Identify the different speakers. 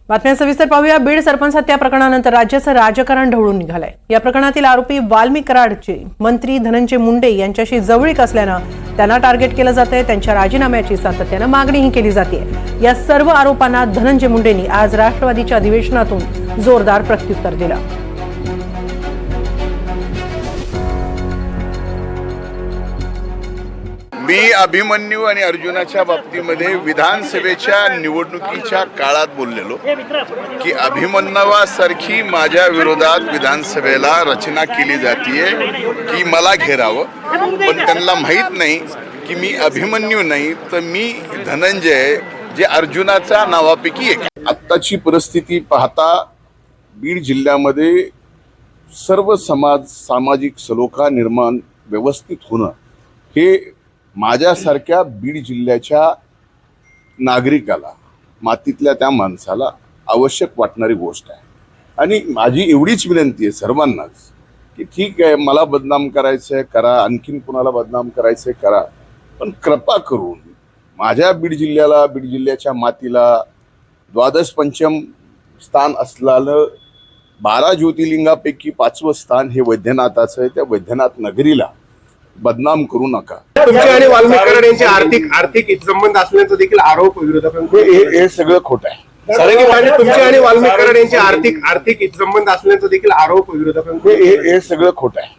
Speaker 1: बातम्या सविस्तर पाहूया। बीड सरपंच हत्या प्रकरणानंतर राज्याचं राजकारण ढवळून निघालंय। या प्रकरणातील आरोपी वाल्मिक कराडचे मंत्री धनंजय मुंडे यांच्याशी जवळीक असल्यानं त्यांना टार्गेट केलं जातंय। त्यांच्या राजीनाम्याची सातत्यानं मागणीही केली जाते। या सर्व आरोपांना धनंजय मुंडेंनी आज राष्ट्रवादीच्या अधिवेशनातून जोरदार प्रत्युत्तर दिलं।
Speaker 2: मी अभिमन्यू आणि अर्जुनाच्या बाबतीमध्ये विधानसभेच्या निवडणुकीच्या काळात बोललेलो की अभिमन्यूवासारखी माझ्या विरोधात विधानसभेला रचना केली जातीये की मला घेरावं, पण त्यांना माहीत नाही की मी अभिमन्यू नाही तर मी धनंजय, जे अर्जुनाच्या नावापैकी एक। आत्ताची परिस्थिती पाहता बीड जिल्ह्यामध्ये सर्व सामाजिक सलोखा निर्माण व्यवस्थित होणं हे माझ्यासारख्या बीड जिल्ह्याच्या नागरिकाला, मातीतल्या त्या माणसाला आवश्यक वाटणारी गोष्ट आहे। आणि माझी एवढीच विनंती आहे सर्वांनाच की ठीक आहे, मला बदनाम करायचं आहे करा, आणखीन कुणाला बदनाम करायचं आहे करा, पण कृपा करून माझ्या बीड जिल्ह्याला, बीड जिल्ह्याच्या मातीला द्वादश पंचम स्थान असलेलं 12 ज्योतिर्लिंगापैकी 5वं स्थान हे वैद्यनाथाचं आहे। त्या वैद्यनाथ नगरीला बदनाम करू नका।
Speaker 3: तुमचे आणि वाल्मिक कराड यांचे आर्थिक हितसंबंध असल्याचा देखील आरोप विरोधकांचे।
Speaker 2: हे सगळं खोटं आहे।
Speaker 3: सारंगी पाटील, तुमचे आणि वाल्मिक कराड यांचे आर्थिक हितसंबंध असल्याचा देखील आरोप विरोधकांचे।
Speaker 2: हे सगळं खोटं आहे।